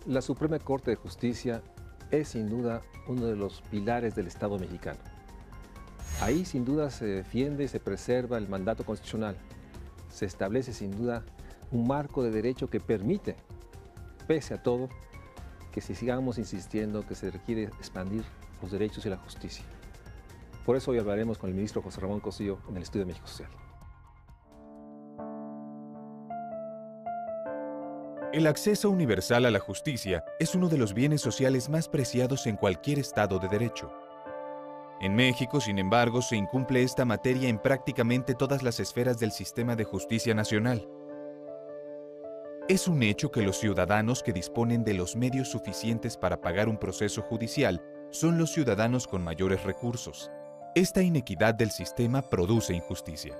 La Suprema Corte de Justicia es sin duda uno de los pilares del Estado mexicano. Ahí sin duda se defiende y se preserva el mandato constitucional. Se establece sin duda un marco de derecho que permite, pese a todo, que si sigamos insistiendo que se requiere expandir los derechos y la justicia. Por eso hoy hablaremos con el ministro José Ramón Cosío en el Estudio de México Social. El acceso universal a la justicia es uno de los bienes sociales más preciados en cualquier Estado de Derecho. En México, sin embargo, se incumple esta materia en prácticamente todas las esferas del sistema de justicia nacional. Es un hecho que los ciudadanos que disponen de los medios suficientes para pagar un proceso judicial son los ciudadanos con mayores recursos. Esta inequidad del sistema produce injusticia.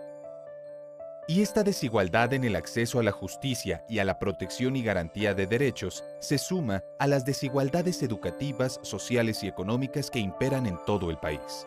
Y esta desigualdad en el acceso a la justicia y a la protección y garantía de derechos se suma a las desigualdades educativas, sociales y económicas que imperan en todo el país.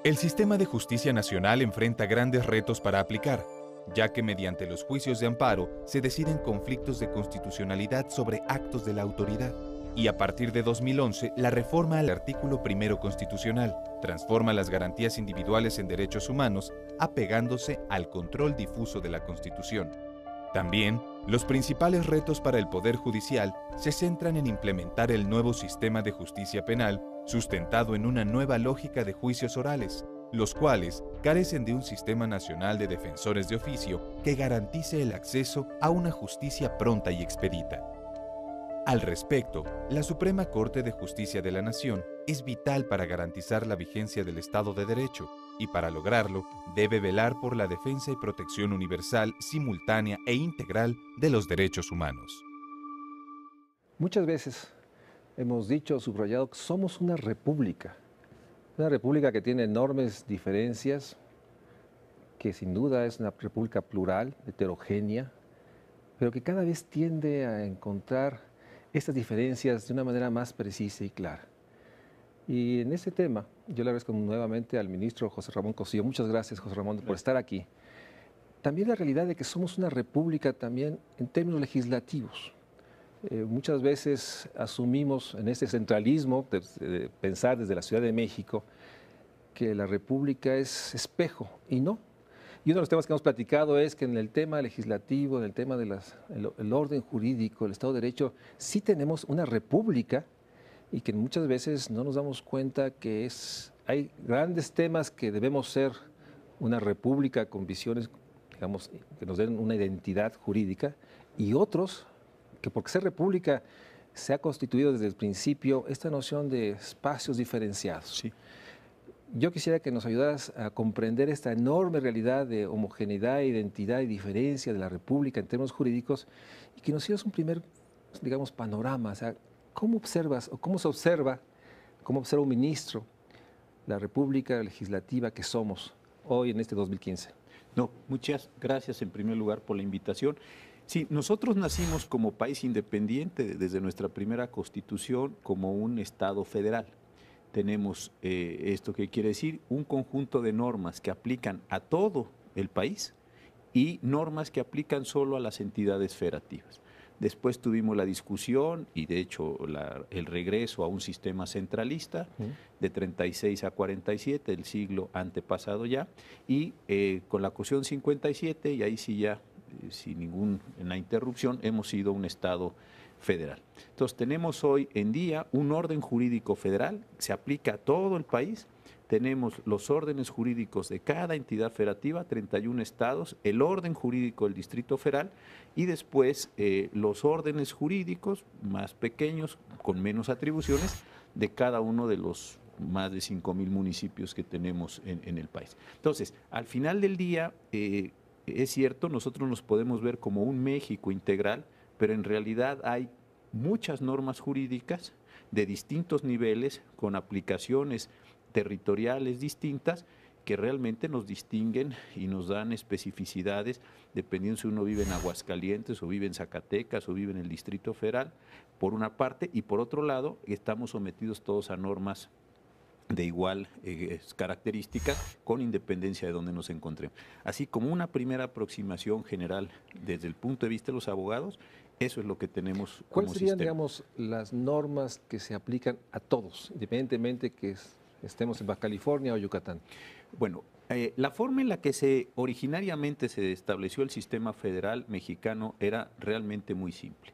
El sistema de justicia nacional enfrenta grandes retos para aplicar, ya que mediante los juicios de amparo se deciden conflictos de constitucionalidad sobre actos de la autoridad. Y a partir de 2011, la reforma al artículo 1 constitucional transforma las garantías individuales en derechos humanos, apegándose al control difuso de la Constitución. También, los principales retos para el Poder Judicial se centran en implementar el nuevo sistema de justicia penal, sustentado en una nueva lógica de juicios orales, los cuales carecen de un sistema nacional de defensores de oficio que garantice el acceso a una justicia pronta y expedita. Al respecto, la Suprema Corte de Justicia de la Nación es vital para garantizar la vigencia del Estado de Derecho y para lograrlo debe velar por la defensa y protección universal, simultánea e integral de los derechos humanos. Muchas veces hemos dicho, subrayado, que somos una república que tiene enormes diferencias, que sin duda es una república plural, heterogénea, pero que cada vez tiende a encontrar estas diferencias de una manera más precisa y clara. Y en este tema, yo le agradezco nuevamente al ministro José Ramón Cosío. Muchas gracias, José Ramón, por estar aquí. También la realidad de que somos una república también en términos legislativos. Muchas veces asumimos en este centralismo de pensar desde la Ciudad de México que la república es espejo, y no. Y uno de los temas que hemos platicado es que en el tema legislativo, en el tema del orden jurídico, el Estado de Derecho, sí tenemos una república y que muchas veces no nos damos cuenta que hay grandes temas que debemos ser una república con visiones, digamos, que nos den una identidad jurídica, y otros que porque ser república se ha constituido desde el principio esta noción de espacios diferenciados. Sí. Yo quisiera que nos ayudaras a comprender esta enorme realidad de homogeneidad, identidad y diferencia de la República en términos jurídicos y que nos hicieras un primer, digamos, panorama. O sea, ¿cómo observas o cómo observa un ministro la República legislativa que somos hoy en este 2015? No, muchas gracias en primer lugar por la invitación. Sí, nosotros nacimos como país independiente desde nuestra primera constitución como un Estado federal. Tenemos esto que quiere decir un conjunto de normas que aplican a todo el país y normas que aplican solo a las entidades federativas. Después tuvimos la discusión y de hecho el regreso a un sistema centralista de 36 a 47, el siglo antepasado ya, y con la Constitución 57, y ahí sí ya, sin ninguna interrupción, hemos sido un Estado federal. Entonces tenemos hoy en día un orden jurídico federal, se aplica a todo el país, tenemos los órdenes jurídicos de cada entidad federativa, 31 estados, el orden jurídico del Distrito Federal y después los órdenes jurídicos más pequeños, con menos atribuciones, de cada uno de los más de 5,000 municipios que tenemos en el país. Entonces, al final del día, es cierto, nosotros nos podemos ver como un México integral, pero en realidad hay muchas normas jurídicas de distintos niveles, con aplicaciones territoriales distintas, que realmente nos distinguen y nos dan especificidades, dependiendo si uno vive en Aguascalientes o vive en Zacatecas o vive en el Distrito Federal, por una parte, y por otro lado, estamos sometidos todos a normas de igual características, con independencia de donde nos encontremos. Así como una primera aproximación general desde el punto de vista de los abogados, eso es lo que tenemos como ¿Cuáles serían, sistema. digamos, las normas que se aplican a todos, independientemente que estemos en Baja California o Yucatán? Bueno, la forma en la que originariamente se estableció el sistema federal mexicano era realmente muy simple.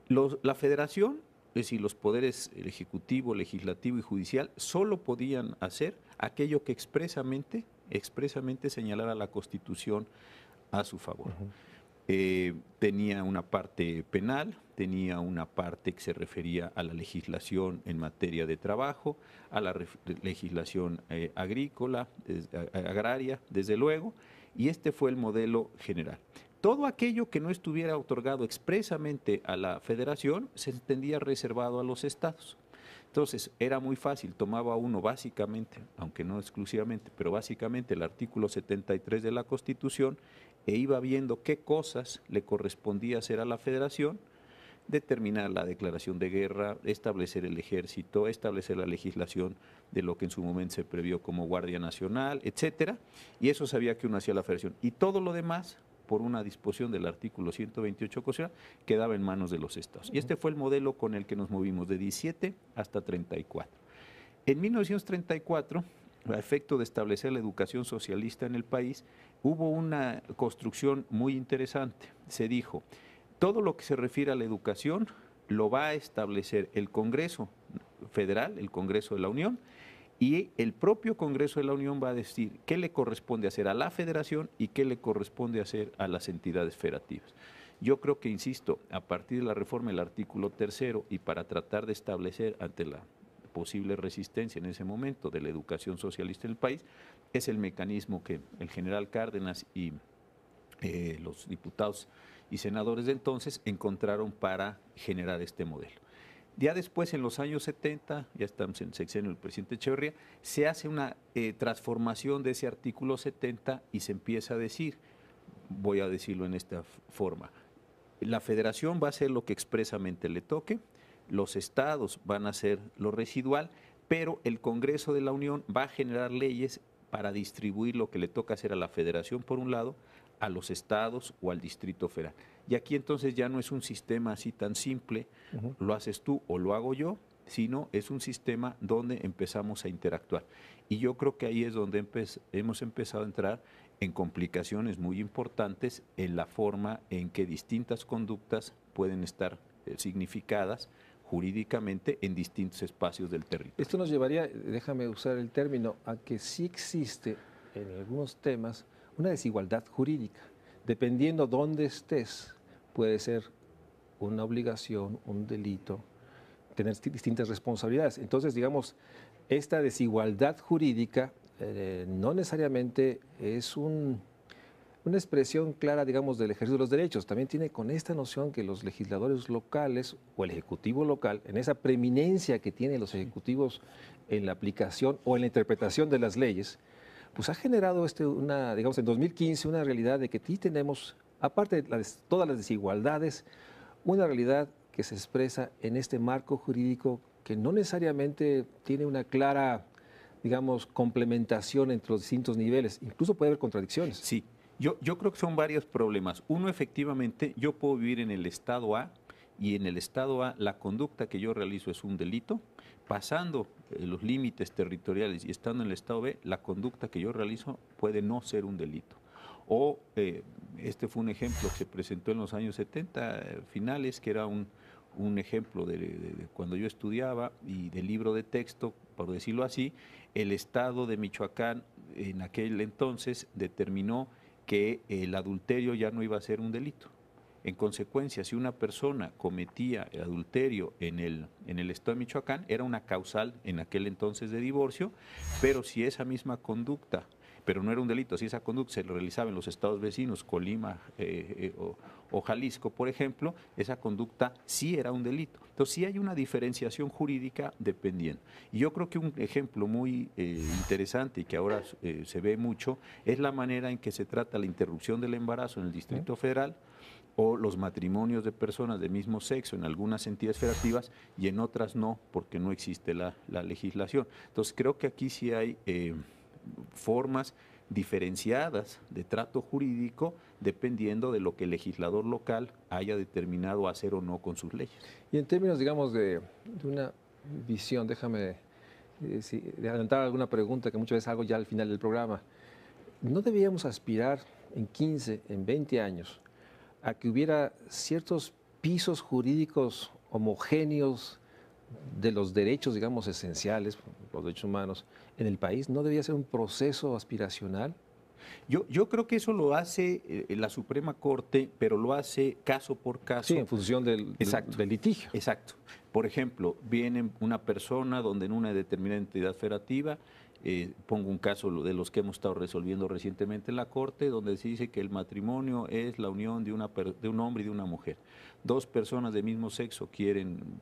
La federación, es decir, los poderes el ejecutivo, legislativo y judicial, solo podían hacer aquello que expresamente señalara la Constitución a su favor. Tenía una parte penal, tenía una parte que se refería a la legislación en materia de trabajo, a la legislación agrícola, agraria, desde luego, y este fue el modelo general. Todo aquello que no estuviera otorgado expresamente a la federación se entendía reservado a los estados. Entonces, era muy fácil, tomaba uno básicamente, aunque no exclusivamente, pero básicamente el artículo 73 de la Constitución e iba viendo qué cosas le correspondía hacer a la federación, determinar la declaración de guerra, establecer el ejército, establecer la legislación de lo que en su momento se previó como Guardia Nacional, etcétera, y eso sabía que uno hacía la federación. Y todo lo demás, por una disposición del artículo 128 constitucional, quedaba en manos de los estados. Y este fue el modelo con el que nos movimos de 17 hasta 34. En 1934, a efecto de establecer la educación socialista en el país, hubo una construcción muy interesante. Se dijo, todo lo que se refiere a la educación lo va a establecer el Congreso Federal, el Congreso de la Unión, y el propio Congreso de la Unión va a decir qué le corresponde hacer a la Federación y qué le corresponde hacer a las entidades federativas. Yo creo que, insisto, a partir de la reforma del artículo 3 y para tratar de establecer ante la posible resistencia en ese momento de la educación socialista en el país, es el mecanismo que el general Cárdenas y los diputados y senadores de entonces encontraron para generar este modelo. Ya después, en los años 70, ya estamos en el sexenio del presidente Echeverría, se hace una transformación de ese artículo 70 y se empieza a decir, voy a decirlo en esta forma, la federación va a hacer lo que expresamente le toque, los estados van a hacer lo residual, pero el Congreso de la Unión va a generar leyes para distribuir lo que le toca hacer a la federación por un lado, a los estados o al Distrito Federal. Y aquí entonces ya no es un sistema así tan simple, lo haces tú o lo hago yo, sino es un sistema donde empezamos a interactuar. Y yo creo que ahí es donde hemos empezado a entrar en complicaciones muy importantes en la forma en que distintas conductas pueden estar significadas jurídicamente en distintos espacios del territorio. Esto nos llevaría, déjame usar el término, a que sí existe en algunos temas una desigualdad jurídica. Dependiendo dónde estés, puede ser una obligación, un delito, tener distintas responsabilidades. Entonces, digamos, esta desigualdad jurídica no necesariamente es una expresión clara, digamos, del ejercicio de los derechos. También tiene con esta noción que los legisladores locales o el ejecutivo local, en esa preeminencia que tienen los ejecutivos en la aplicación o en la interpretación de las leyes, pues ha generado digamos, en 2015 una realidad de que sí tenemos, aparte de todas las desigualdades, una realidad que se expresa en este marco jurídico que no necesariamente tiene una clara, digamos, complementación entre los distintos niveles. Incluso puede haber contradicciones. Sí, yo creo que son varios problemas. Uno, efectivamente, yo puedo vivir en el estado A y en el estado A la conducta que yo realizo es un delito. Pasando los límites territoriales y estando en el estado B, la conducta que yo realizo puede no ser un delito. O este fue un ejemplo que se presentó en los años 70 finales, que era un ejemplo de cuando yo estudiaba y del libro de texto, por decirlo así, el estado de Michoacán en aquel entonces determinó que el adulterio ya no iba a ser un delito. En consecuencia, si una persona cometía el adulterio en el estado de Michoacán, era una causal en aquel entonces de divorcio, pero si esa misma conducta pero no era un delito. Si esa conducta se lo realizaba en los estados vecinos, Colima o Jalisco, por ejemplo, esa conducta sí era un delito. Entonces sí hay una diferenciación jurídica dependiendo. Y yo creo que un ejemplo muy interesante y que ahora se ve mucho es la manera en que se trata la interrupción del embarazo en el Distrito Federal, o los matrimonios de personas del mismo sexo en algunas entidades federativas y en otras no, porque no existe la legislación. Entonces creo que aquí sí hay formas diferenciadas de trato jurídico dependiendo de lo que el legislador local haya determinado hacer o no con sus leyes. Y en términos, digamos, de una visión, déjame de adelantar alguna pregunta que muchas veces hago ya al final del programa. ¿No deberíamos aspirar en 15, en 20 años a que hubiera ciertos pisos jurídicos homogéneos de los derechos, digamos, esenciales, los derechos humanos, en el país? ¿No debería ser un proceso aspiracional? Yo creo que eso lo hace la Suprema Corte, pero lo hace caso por caso. Sí, en función del litigio. Exacto. Por ejemplo, viene una persona donde en una determinada entidad federativa, pongo un caso de los que hemos estado resolviendo recientemente en la Corte, donde se dice que el matrimonio es la unión de un hombre y de una mujer. Dos personas de mismo sexo quieren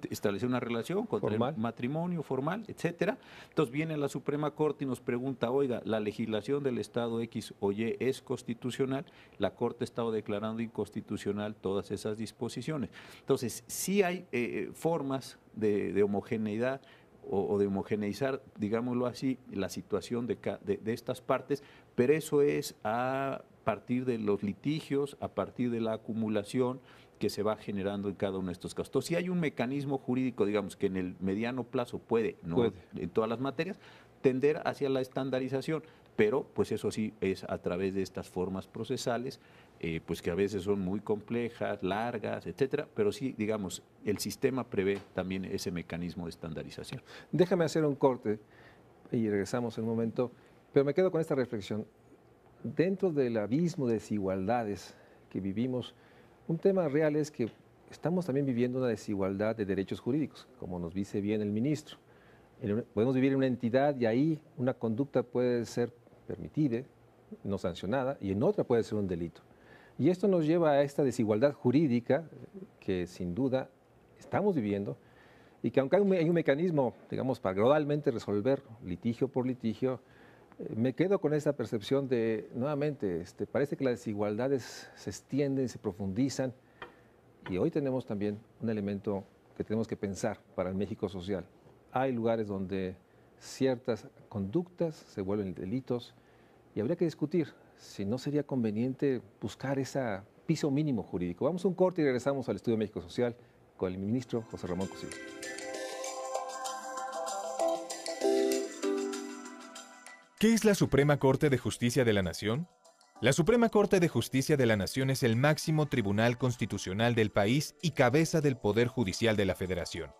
establecer una relación contra formal, el matrimonio formal, etcétera. Entonces viene la Suprema Corte y nos pregunta, oiga, la legislación del Estado X o Y es constitucional. La Corte ha estado declarando inconstitucional todas esas disposiciones. Entonces sí hay formas de homogeneidad o de homogeneizar, digámoslo así, la situación de estas partes, pero eso es a partir de los litigios, a partir de la acumulación que se va generando en cada uno de estos casos. Entonces, si hay un mecanismo jurídico, digamos, que en el mediano plazo puede, en todas las materias, tender hacia la estandarización, pero pues eso sí es a través de estas formas procesales, pues que a veces son muy complejas, largas, etcétera, pero sí, digamos, el sistema prevé también ese mecanismo de estandarización. Déjame hacer un corte y regresamos en un momento, pero me quedo con esta reflexión. Dentro del abismo de desigualdades que vivimos, un tema real es que estamos también viviendo una desigualdad de derechos jurídicos, como nos dice bien el ministro. Podemos vivir en una entidad y ahí una conducta puede ser permitida, no sancionada, y en otra puede ser un delito. Y esto nos lleva a esta desigualdad jurídica que sin duda estamos viviendo y que aunque hay un mecanismo, digamos, para gradualmente resolver litigio por litigio, me quedo con esta percepción de, nuevamente, parece que las desigualdades se extienden, se profundizan y hoy tenemos también un elemento que tenemos que pensar para el México social. Hay lugares donde ciertas conductas se vuelven delitos y habría que discutir si no sería conveniente buscar ese piso mínimo jurídico. Vamos a un corte y regresamos al Estudio México Social con el ministro José Ramón Cosío. ¿Qué es la Suprema Corte de Justicia de la Nación? La Suprema Corte de Justicia de la Nación es el máximo tribunal constitucional del país y cabeza del Poder Judicial de la Federación.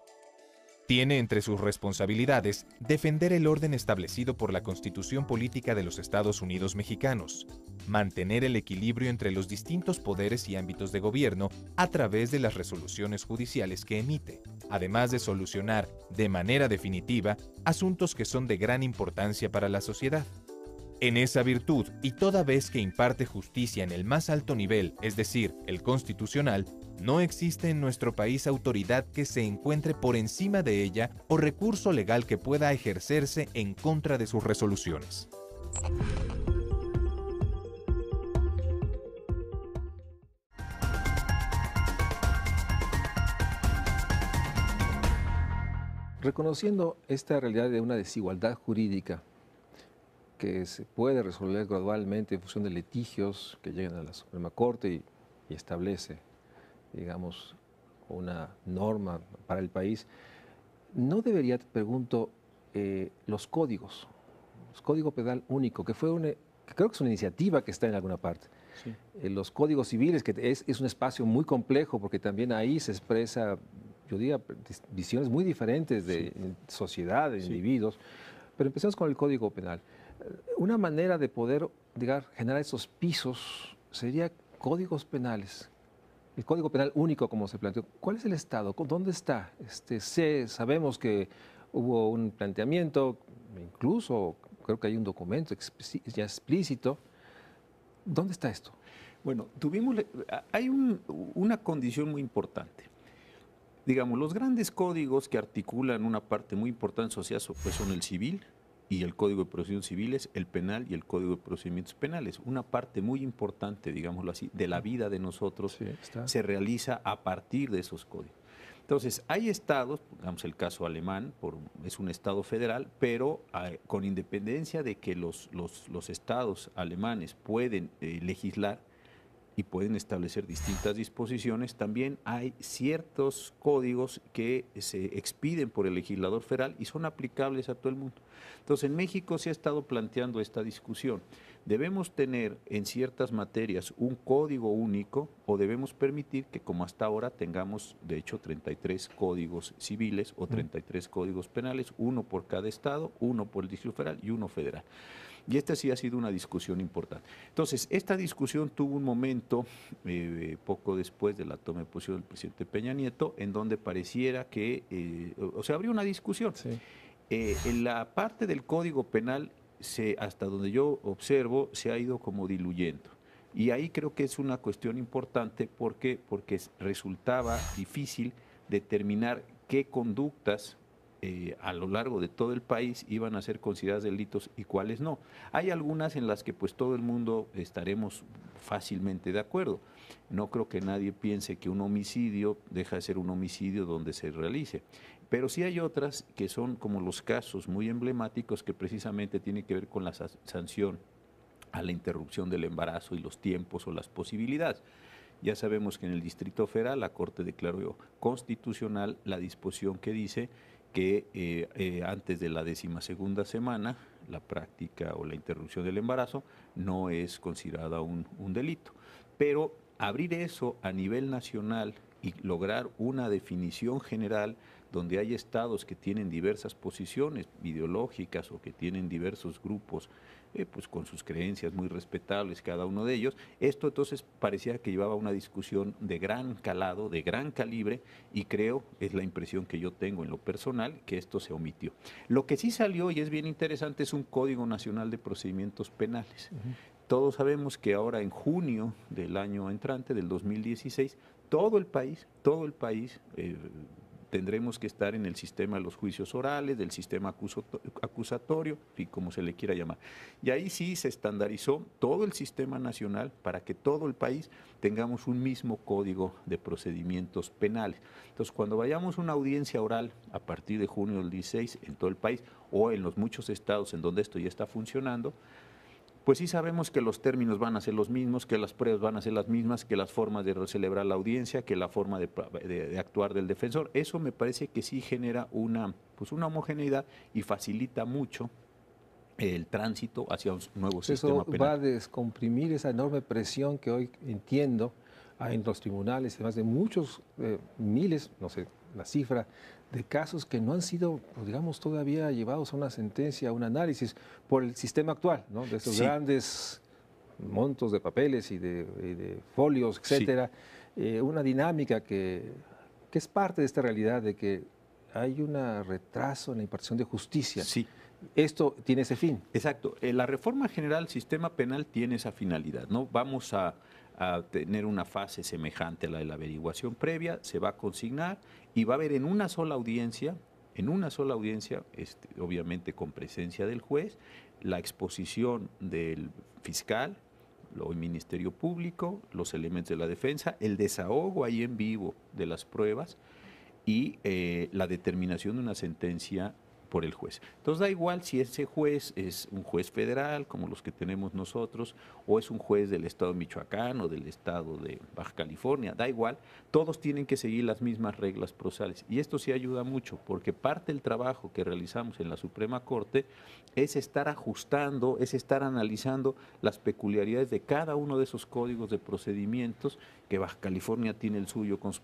Tiene entre sus responsabilidades defender el orden establecido por la Constitución Política de los Estados Unidos Mexicanos, mantener el equilibrio entre los distintos poderes y ámbitos de gobierno a través de las resoluciones judiciales que emite, además de solucionar de manera definitiva asuntos que son de gran importancia para la sociedad. En esa virtud, y toda vez que imparte justicia en el más alto nivel, es decir, el constitucional, no existe en nuestro país autoridad que se encuentre por encima de ella o recurso legal que pueda ejercerse en contra de sus resoluciones. Reconociendo esta realidad de una desigualdad jurídica que se puede resolver gradualmente en función de litigios que llegan a la Suprema Corte y establece, digamos, una norma para el país, ¿no debería, te pregunto, los códigos, el Código Penal Único, que creo que es una iniciativa que está en alguna parte, sí, los códigos civiles, que es un espacio muy complejo porque también ahí se expresa, yo diría, visiones muy diferentes de sociedad, de individuos, pero empecemos con el Código Penal. Una manera de poder, digamos, generar esos pisos sería códigos penales. El Código Penal Único, como se planteó. ¿Cuál es el estado? ¿Dónde está? Sabemos que hubo un planteamiento, incluso creo que hay un documento ya explícito. ¿Dónde está esto? Bueno, hay una condición muy importante. Digamos, los grandes códigos que articulan una parte muy importante de sociedad pues son el civil y el Código de Procedimientos Civiles, el penal y el Código de Procedimientos Penales. Una parte muy importante, digámoslo así, de la vida de nosotros se realiza a partir de esos códigos. Entonces, hay estados, digamos el caso alemán, es un estado federal, pero con independencia de que los estados alemanes pueden legislar y pueden establecer distintas disposiciones, también hay ciertos códigos que se expiden por el legislador federal y son aplicables a todo el mundo. Entonces, en México se ha estado planteando esta discusión. ¿Debemos tener en ciertas materias un código único o debemos permitir que, como hasta ahora, tengamos, de hecho, 33 códigos civiles o 33 códigos penales, uno por cada estado, uno por el Distrito Federal y uno federal? Y esta sí ha sido una discusión importante. Entonces, esta discusión tuvo un momento poco después de la toma de posición del presidente Peña Nieto, en donde pareciera que, abrió una discusión. Sí. En la parte del Código Penal, hasta donde yo observo, se ha ido como diluyendo. Y ahí creo que es una cuestión importante porque resultaba difícil determinar qué conductas a lo largo de todo el país iban a ser consideradas delitos y cuáles no. Hay algunas en las que pues todo el mundo estaremos fácilmente de acuerdo. No creo que nadie piense que un homicidio deja de ser un homicidio donde se realice. Pero sí hay otras que son como los casos muy emblemáticos que precisamente tienen que ver con la sanción a la interrupción del embarazo y los tiempos o las posibilidades. Ya sabemos que en el Distrito Federal la Corte declaró constitucional la disposición que dice que antes de la 12ª semana la práctica o la interrupción del embarazo no es considerada un delito. Pero abrir eso a nivel nacional y lograr una definición general donde hay estados que tienen diversas posiciones ideológicas o que tienen diversos grupos pues con sus creencias muy respetables cada uno de ellos, esto entonces parecía que llevaba una discusión de gran calado, de gran calibre, y creo, es la impresión que yo tengo en lo personal, que esto se omitió. Lo que sí salió, y es bien interesante, es un Código Nacional de Procedimientos Penales. Todos sabemos que ahora en junio del año entrante, del 2016, todo el país tendremos que estar en el sistema de los juicios orales, del sistema acusatorio, y como se le quiera llamar. Y ahí sí se estandarizó todo el sistema nacional para que todo el país tengamos un mismo código de procedimientos penales. Entonces, cuando vayamos a una audiencia oral a partir de junio del 16 en todo el país o en los muchos estados en donde esto ya está funcionando, pues sí sabemos que los términos van a ser los mismos, que las pruebas van a ser las mismas, que las formas de celebrar la audiencia, que la forma de actuar del defensor. Eso me parece que sí genera una homogeneidad y facilita mucho el tránsito hacia un nuevo sistema penal. Eso va a descomprimir esa enorme presión que hoy entiendo hay en los tribunales, además de muchos miles, no sé la cifra, de casos que no han sido, pues, digamos, todavía llevados a una sentencia, a un análisis por el sistema actual, ¿no? De esos grandes montos de papeles y de folios, etcétera. Una dinámica que es parte de esta realidad de que hay un retraso en la impartición de justicia. Sí. Esto tiene ese fin. Exacto. La reforma general del sistema penal tiene esa finalidad, ¿no? Vamos a tener una fase semejante a la de la averiguación previa, se va a consignar y va a haber en una sola audiencia, obviamente con presencia del juez, la exposición del fiscal, el Ministerio Público, los elementos de la defensa, el desahogo ahí en vivo de las pruebas y la determinación de una sentencia por el juez. Entonces da igual si ese juez es un juez federal, como los que tenemos nosotros, o es un juez del estado de Michoacán o del estado de Baja California, da igual, todos tienen que seguir las mismas reglas procesales. Y esto sí ayuda mucho, porque parte del trabajo que realizamos en la Suprema Corte es estar ajustando, es estar analizando las peculiaridades de cada uno de esos códigos de procedimientos, que Baja California tiene el suyo con sus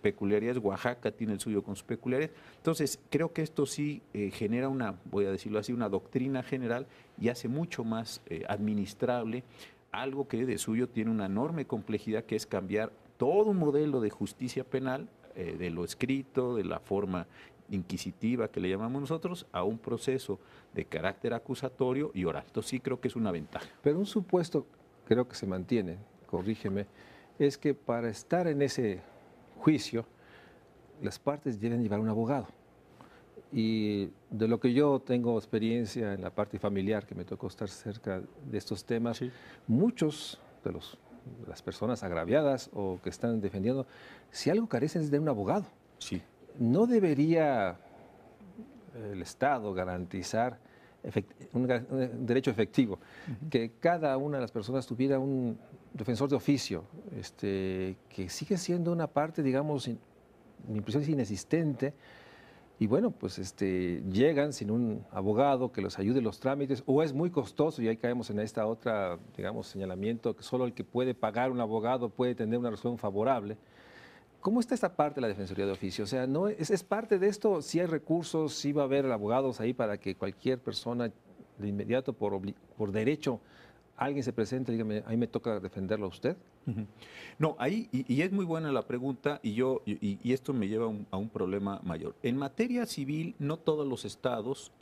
peculiaridades, Oaxaca tiene el suyo con sus peculiaridades. Entonces, creo que esto sí genera voy a decirlo así, una doctrina general y hace mucho más administrable algo que de suyo tiene una enorme complejidad, que es cambiar todo un modelo de justicia penal, de lo escrito, de la forma inquisitiva que le llamamos nosotros a un proceso de carácter acusatorio y oral. Entonces sí creo que es una ventaja. Pero un supuesto, creo que se mantiene, corrígeme, es que para estar en ese juicio, las partes deben llevar un abogado. Y de lo que yo tengo experiencia en la parte familiar, que me tocó estar cerca de estos temas, Sí. muchos de las personas agraviadas o que están defendiendo, si algo carecen es de un abogado. Sí. ¿No debería el Estado garantizar un derecho efectivo, que cada una de las personas tuviera un defensor de oficio, que sigue siendo una parte, digamos, mi impresión es inexistente, y bueno, pues llegan sin un abogado que los ayude en los trámites, o es muy costoso, y ahí caemos en esta otra, digamos, señalamiento, que solo el que puede pagar un abogado puede tener una resolución favorable. ¿Cómo está esta parte de la Defensoría de Oficio? O sea, ¿no es parte de esto? ¿Si hay recursos, si va a haber abogados ahí para que cualquier persona de inmediato, por derecho, alguien se presente y dígame, ahí me toca defenderlo a usted? No, ahí, y es muy buena la pregunta, y esto me lleva a un problema mayor. En materia civil, no todos los estados,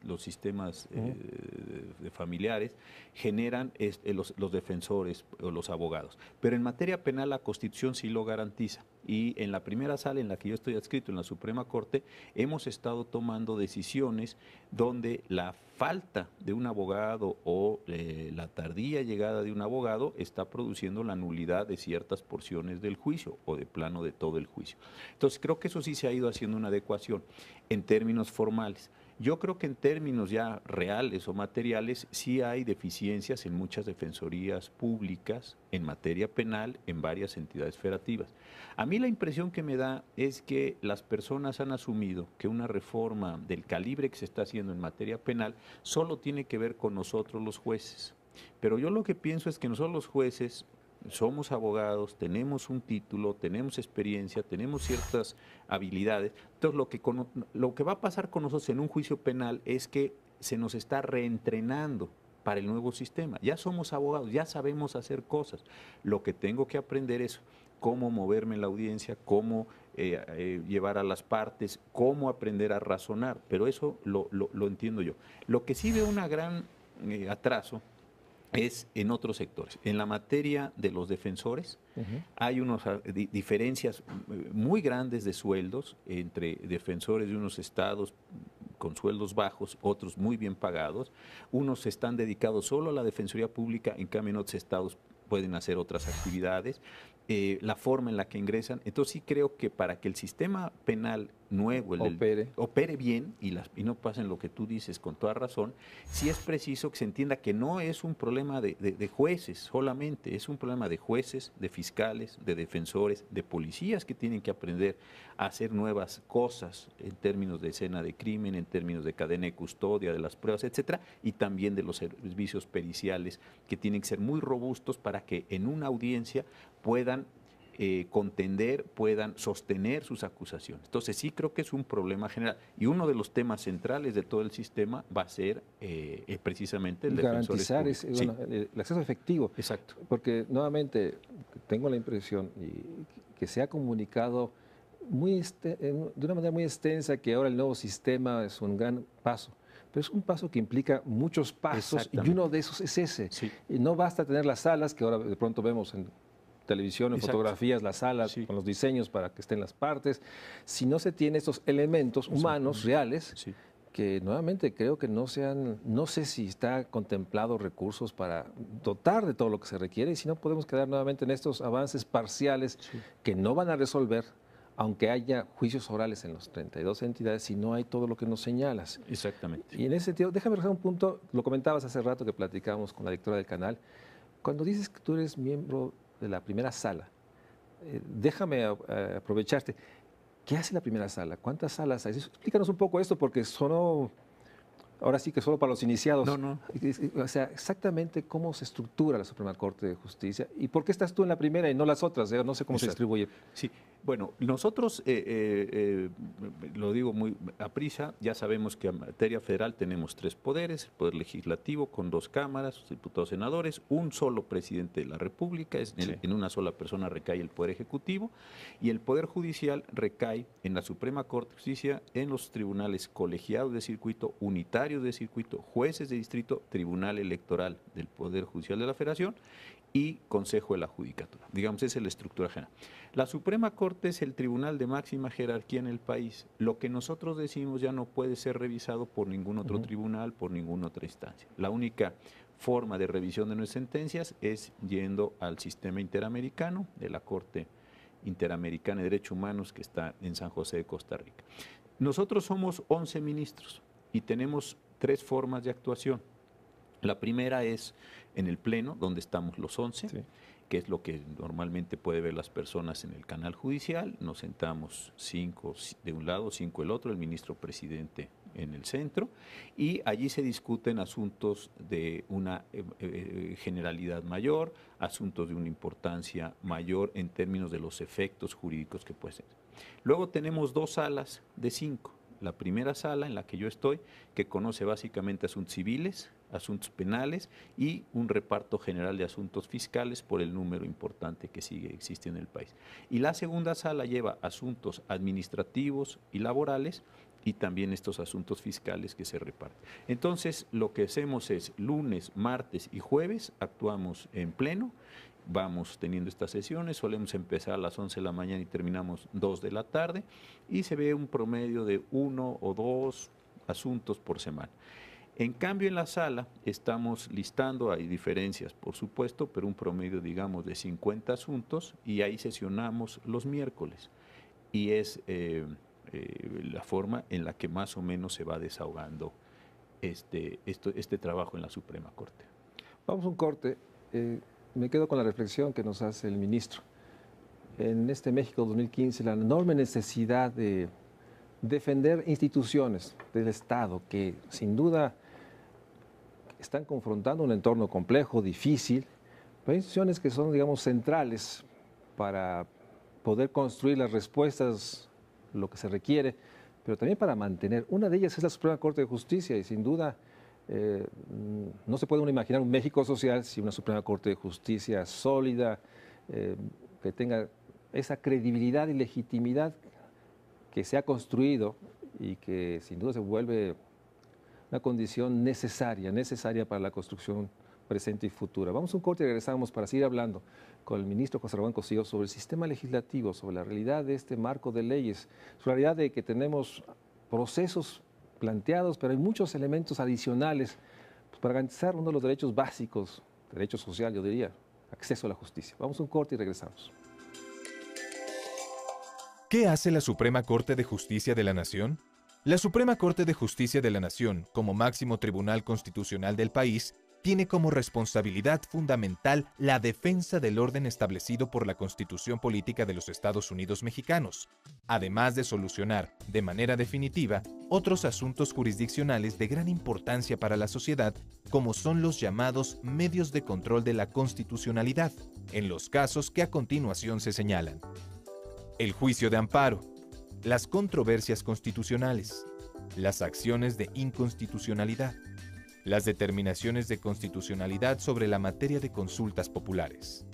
los sistemas de familiares, generan los defensores o los abogados. Pero en materia penal, la Constitución sí lo garantiza. Y en la primera sala en la que yo estoy adscrito, en la Suprema Corte, hemos estado tomando decisiones donde la falta de un abogado o la tardía llegada de un abogado está produciendo la nulidad de ciertas porciones del juicio o de plano de todo el juicio. Entonces creo que eso sí se ha ido haciendo una adecuación en términos formales. Yo creo que en términos ya reales o materiales sí hay deficiencias en muchas defensorías públicas en materia penal en varias entidades federativas. A mí la impresión que me da es que las personas han asumido que una reforma del calibre que se está haciendo en materia penal solo tiene que ver con nosotros los jueces. Pero yo lo que pienso es que nosotros los jueces somos abogados, tenemos un título, tenemos experiencia, tenemos ciertas habilidades. Entonces, lo que va a pasar con nosotros en un juicio penal es que se nos está reentrenando para el nuevo sistema. Ya somos abogados, ya sabemos hacer cosas. Lo que tengo que aprender es cómo moverme en la audiencia, cómo llevar a las partes, cómo aprender a razonar. Pero eso lo entiendo yo. Lo que sí veo un gran atraso es en otros sectores. En la materia de los defensores, hay unas diferencias muy grandes de sueldos entre defensores de unos estados con sueldos bajos, otros muy bien pagados. Unos están dedicados solo a la defensoría pública, en cambio en otros estados pueden hacer otras actividades. La forma en la que ingresan. Entonces sí creo que para que el sistema penal nuevo opere bien y no pasen lo que tú dices con toda razón, sí es preciso que se entienda que no es un problema de jueces solamente, es un problema de jueces, de fiscales, de defensores, de policías que tienen que aprender a hacer nuevas cosas en términos de escena de crimen, en términos de cadena de custodia, de las pruebas, etcétera, y también de los servicios periciales que tienen que ser muy robustos para que en una audiencia puedan contender, puedan sostener sus acusaciones. Entonces sí creo que es un problema general y uno de los temas centrales de todo el sistema va a ser precisamente el garantizar el acceso efectivo. Exacto. Porque nuevamente tengo la impresión que se ha comunicado de una manera muy extensa que ahora el nuevo sistema es un gran paso. Pero es un paso que implica muchos pasos y uno de esos es ese. Sí. Y no basta tener las salas que ahora de pronto vemos en televisión, en fotografías, las salas con los diseños para que estén las partes. Si no se tiene estos elementos humanos reales, que nuevamente creo que no sé si está contemplado recursos para dotar de todo lo que se requiere y si no podemos quedar nuevamente en estos avances parciales que no van a resolver, aunque haya juicios orales en las 32 entidades, si no hay todo lo que nos señalas. Exactamente. Y en ese sentido, déjame regresar un punto, lo comentabas hace rato que platicábamos con la directora del canal, cuando dices que tú eres miembro de la primera sala, déjame aprovecharte. ¿Qué hace la primera sala? ¿Cuántas salas hay? Explícanos un poco esto porque sonó, ahora sí que solo para los iniciados. No. O sea, exactamente cómo se estructura la Suprema Corte de Justicia y por qué estás tú en la primera y no las otras. No sé cómo se distribuye. Sí, Bueno, nosotros, lo digo muy a prisa, ya sabemos que en materia federal tenemos 3 poderes: el Poder Legislativo con 2 cámaras, diputados, senadores, un solo presidente de la República, en una sola persona recae el Poder Ejecutivo, y el Poder Judicial recae en la Suprema Corte de Justicia, en los tribunales colegiados de circuito, unitarios de circuito, jueces de distrito, Tribunal Electoral del Poder Judicial de la Federación y Consejo de la Judicatura. Digamos, esa es la estructura general. La Suprema Corte es el tribunal de máxima jerarquía en el país. Lo que nosotros decimos ya no puede ser revisado por ningún otro tribunal, por ninguna otra instancia. La única forma de revisión de nuestras sentencias es yendo al sistema interamericano de la Corte Interamericana de Derechos Humanos, que está en San José de Costa Rica. Nosotros somos 11 ministros y tenemos 3 formas de actuación. La primera es en el Pleno, donde estamos los 11, sí, que es lo que normalmente puede ver las personas en el canal judicial. Nos sentamos 5 de un lado, 5 del otro, el ministro presidente en el centro, y allí se discuten asuntos de una generalidad mayor, asuntos de una importancia mayor en términos de los efectos jurídicos que pueden ser. Luego tenemos 2 salas de 5. La primera sala, en la que yo estoy, que conoce básicamente asuntos civiles, asuntos penales y un reparto general de asuntos fiscales por el número importante que sigue existiendo en el país. Y la segunda sala lleva asuntos administrativos y laborales y también estos asuntos fiscales que se reparten. Entonces, lo que hacemos es lunes, martes y jueves actuamos en pleno. Vamos teniendo estas sesiones, solemos empezar a las 11 de la mañana y terminamos 2 de la tarde, y se ve un promedio de 1 o 2 asuntos por semana. En cambio, en la sala estamos listando, hay diferencias por supuesto, pero un promedio, digamos, de 50 asuntos, y ahí sesionamos los miércoles. Y es la forma en la que más o menos se va desahogando este trabajo en la Suprema Corte. Vamos a un corte. Me quedo con la reflexión que nos hace el ministro. En este México 2015, la enorme necesidad de defender instituciones del Estado que sin duda están confrontando un entorno complejo, difícil, pero hay instituciones que son, digamos, centrales para poder construir las respuestas, lo que se requiere, pero también para mantener. Una de ellas es la Suprema Corte de Justicia, y sin duda no se puede uno imaginar un México social sin una Suprema Corte de Justicia sólida, que tenga esa credibilidad y legitimidad que se ha construido y que sin duda se vuelve una condición necesaria para la construcción presente y futura. Vamos a un corte y regresamos para seguir hablando con el ministro José Ramón Cosío sobre el sistema legislativo, sobre la realidad de este marco de leyes, sobre la realidad de que tenemos procesos planteados, pero hay muchos elementos adicionales para garantizar uno de los derechos básicos, derecho social, yo diría, acceso a la justicia. Vamos a un corte y regresamos. ¿Qué hace la Suprema Corte de Justicia de la Nación? La Suprema Corte de Justicia de la Nación, como máximo tribunal constitucional del país, tiene como responsabilidad fundamental la defensa del orden establecido por la Constitución Política de los Estados Unidos Mexicanos, además de solucionar, de manera definitiva, otros asuntos jurisdiccionales de gran importancia para la sociedad, como son los llamados medios de control de la constitucionalidad, en los casos que a continuación se señalan: el juicio de amparo, las controversias constitucionales, las acciones de inconstitucionalidad, las determinaciones de constitucionalidad sobre la materia de consultas populares.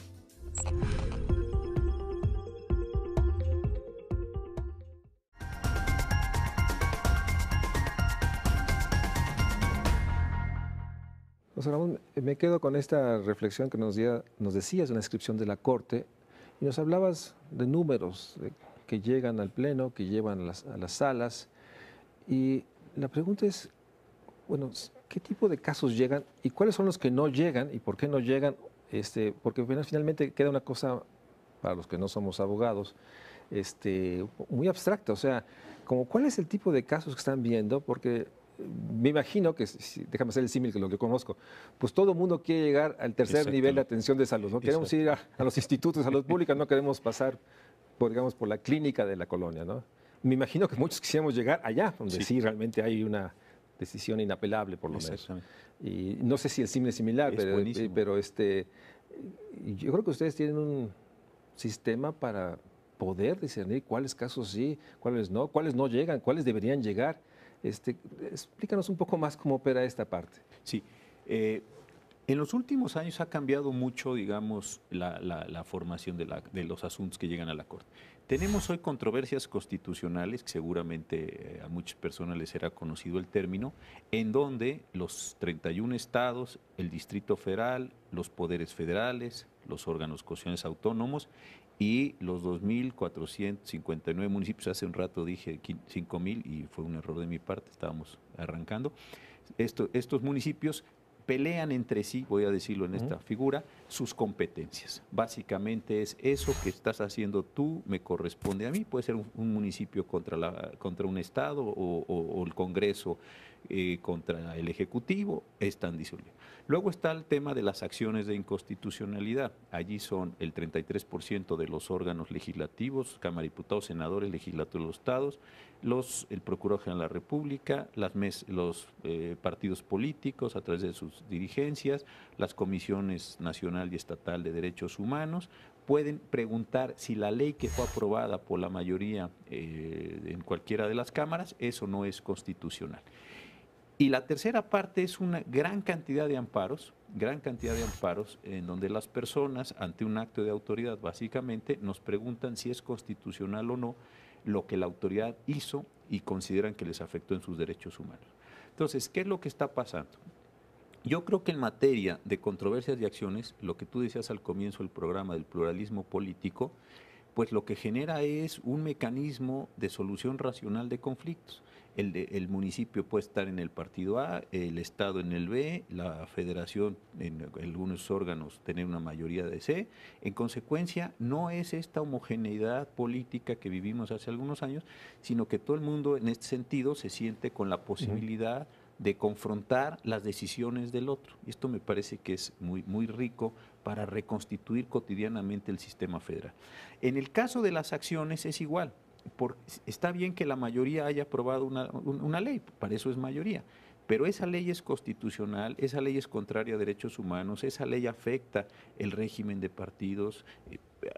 José Ramón, me quedo con esta reflexión que nos decías en la inscripción de la Corte, y nos hablabas de números que llegan al Pleno, que llevan a las salas, y la pregunta es, bueno, ¿qué tipo de casos llegan y cuáles son los que no llegan y por qué no llegan? Porque finalmente queda una cosa, para los que no somos abogados, muy abstracta. O sea, como ¿cuál es el tipo de casos que están viendo? Porque me imagino que, déjame hacer el símil que lo que conozco, pues todo el mundo quiere llegar al tercer nivel de atención de salud, ¿no? Queremos ir a los institutos de salud pública, no queremos pasar por la clínica de la colonia, ¿no? Me imagino que muchos quisiéramos llegar allá, donde sí realmente hay una decisión inapelable, por lo menos. Y no sé si el símil es similar, pero yo creo que ustedes tienen un sistema para poder discernir cuáles casos sí, cuáles no llegan, cuáles deberían llegar. Explícanos un poco más cómo opera esta parte. Sí. En los últimos años ha cambiado mucho, digamos, la formación de los asuntos que llegan a la Corte. Tenemos hoy controversias constitucionales, que seguramente a muchas personas les será conocido el término, en donde los 31 estados, el Distrito Federal, los poderes federales, los órganos constitucionales autónomos y los 2.459 municipios, hace un rato dije 5.000 y fue un error de mi parte, estábamos arrancando, estos municipios pelean entre sí, voy a decirlo en esta figura, sus competencias. Básicamente es eso que estás haciendo tú, me corresponde a mí. Puede ser un municipio contra un estado o el Congreso contra el Ejecutivo, es tan disolvido. Luego está el tema de las acciones de inconstitucionalidad. Allí son el 33% de los órganos legislativos, Cámara de Diputados, senadores, legislatura de los estados, el Procurador General de la República, los partidos políticos a través de sus dirigencias, las comisiones nacional y estatal de derechos humanos, pueden preguntar si la ley que fue aprobada por la mayoría en cualquiera de las cámaras, eso no es constitucional. Y la tercera parte es una gran cantidad de amparos en donde las personas, ante un acto de autoridad, básicamente nos preguntan si es constitucional o no lo que la autoridad hizo y consideran que les afectó en sus derechos humanos. Entonces, ¿qué es lo que está pasando? Yo creo que en materia de controversias y acciones, lo que tú decías al comienzo del programa del pluralismo político, pues lo que genera es un mecanismo de solución racional de conflictos. El municipio puede estar en el partido A, el Estado en el B, la federación en algunos órganos tener una mayoría de C. En consecuencia, no es esta homogeneidad política que vivimos hace algunos años, sino que todo el mundo en este sentido se siente con la posibilidad de confrontar las decisiones del otro. Y esto me parece que es muy, muy rico para reconstituir cotidianamente el sistema federal. En el caso de las acciones es igual. Está bien que la mayoría haya aprobado una ley, para eso es mayoría, pero esa ley es constitucional, esa ley es contraria a derechos humanos, esa ley afecta el régimen de partidos.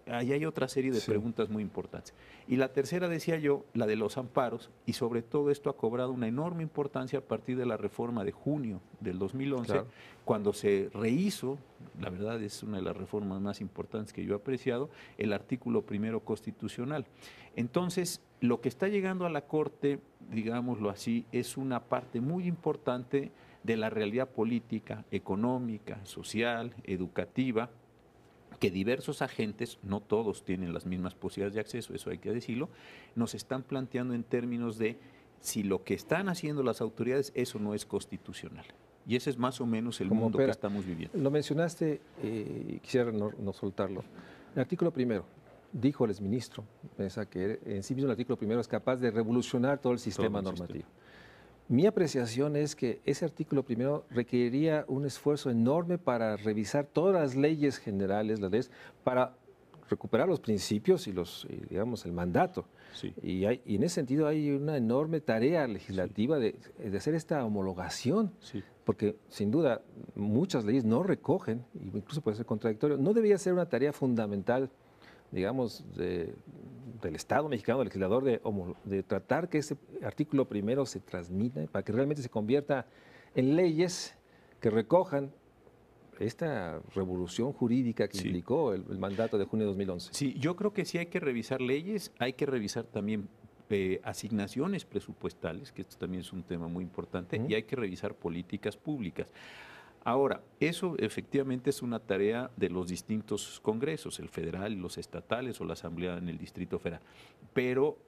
Ahí hay otra serie de preguntas muy importantes. Y la tercera, decía yo, la de los amparos, y sobre todo esto ha cobrado una enorme importancia a partir de la reforma de junio del 2011, cuando se rehizo, la verdad es una de las reformas más importantes que yo he apreciado, el artículo primero constitucional. Entonces, lo que está llegando a la Corte, digámoslo así, es una parte muy importante de la realidad política, económica, social, educativa, que diversos agentes, no todos tienen las mismas posibilidades de acceso, eso hay que decirlo, nos están planteando en términos de si lo que están haciendo las autoridades, eso no es constitucional. Y ese es más o menos el mundo que estamos viviendo. Lo mencionaste y quisiera no soltarlo. El artículo primero, dijo el exministro, piensa que en sí mismo el artículo primero es capaz de revolucionar todo el sistema normativo. Mi apreciación es que ese artículo primero requeriría un esfuerzo enorme para revisar todas las leyes generales, las leyes, para recuperar los principios y digamos, el mandato. Sí. Y en ese sentido hay una enorme tarea legislativa de hacer esta homologación, porque sin duda muchas leyes no recogen, incluso puede ser contradictorio. No debería ser una tarea fundamental, digamos, del Estado mexicano, del legislador, de tratar que ese artículo primero se transmita para que realmente se convierta en leyes que recojan esta revolución jurídica que implicó el mandato de junio de 2011. Sí, yo creo que sí hay que revisar leyes, hay que revisar también asignaciones presupuestales, que esto también es un tema muy importante, y hay que revisar políticas públicas. Ahora, eso efectivamente es una tarea de los distintos congresos, el federal, los estatales o la asamblea en el Distrito Federal. Pero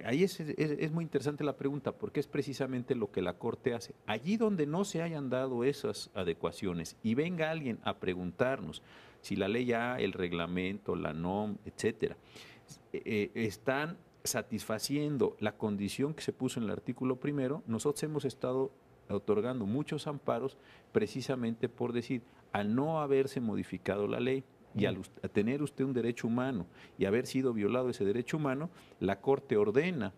ahí es muy interesante la pregunta, porque es precisamente lo que la Corte hace. Allí donde no se hayan dado esas adecuaciones y venga alguien a preguntarnos si la ley A, el reglamento, la NOM, etcétera, están satisfaciendo la condición que se puso en el artículo primero, nosotros hemos estado otorgando muchos amparos precisamente por decir, al no haberse modificado la ley y al tener usted un derecho humano y haber sido violado ese derecho humano, la Corte ordena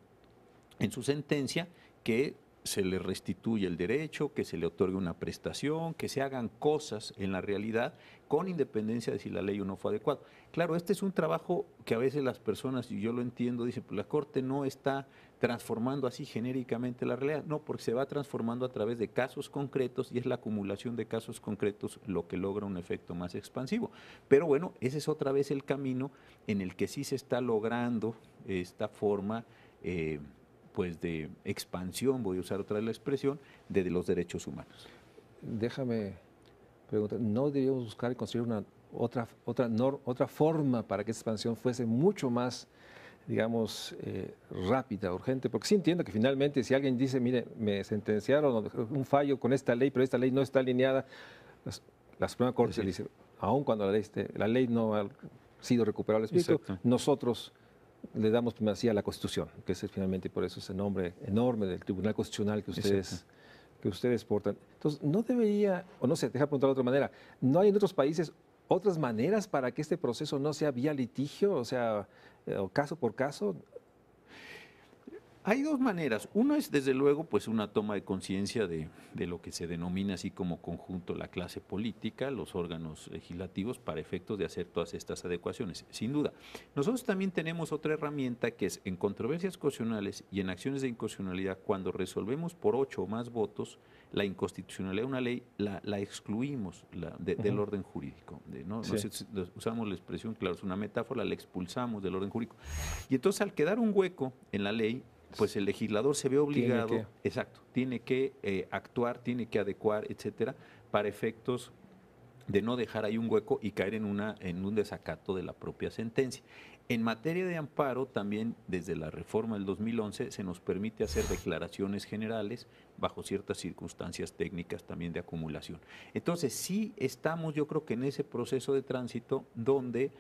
en su sentencia que se le restituya el derecho, que se le otorgue una prestación, que se hagan cosas en la realidad con independencia de si la ley o no fue adecuada. Claro, este es un trabajo que a veces las personas, y yo lo entiendo, dicen, pues la Corte no está transformando así genéricamente la realidad. No, porque se va transformando a través de casos concretos y es la acumulación de casos concretos lo que logra un efecto más expansivo. Pero bueno, ese es otra vez el camino en el que sí se está logrando esta forma pues de expansión, voy a usar otra vez la expresión, de los derechos humanos. Déjame preguntar, ¿no debíamos buscar y construir otra forma para que esa expansión fuese mucho más, digamos, rápida, urgente? Porque sí entiendo que finalmente si alguien dice, mire, me sentenciaron un fallo con esta ley, pero esta ley no está alineada, la Suprema Corte dice, aun cuando la ley no ha sido recuperado el espíritu, nosotros le damos primacía a la Constitución, que es finalmente por eso ese nombre enorme del Tribunal Constitucional que ustedes portan. Entonces, no debería, o no sé, deja preguntar de otra manera, ¿no hay en otros países otras maneras para que este proceso no sea vía litigio, o sea, o caso por caso? Hay dos maneras. Una es, desde luego, pues una toma de conciencia de lo que se denomina así como conjunto la clase política, los órganos legislativos, para efectos de hacer todas estas adecuaciones. Sin duda. Nosotros también tenemos otra herramienta que es en controversias constitucionales y en acciones de inconstitucionalidad, cuando resolvemos por 8 o más votos la inconstitucionalidad de una ley, la excluimos del orden jurídico. No sé si usamos la expresión, claro, es una metáfora, la expulsamos del orden jurídico. Y entonces, al quedar un hueco en la ley, pues el legislador se ve obligado, tiene que actuar, tiene que adecuar, etcétera, para efectos de no dejar ahí un hueco y caer en un desacato de la propia sentencia. En materia de amparo, también desde la reforma del 2011 se nos permite hacer declaraciones generales bajo ciertas circunstancias técnicas también de acumulación. Entonces, sí estamos, yo creo que en ese proceso de tránsito donde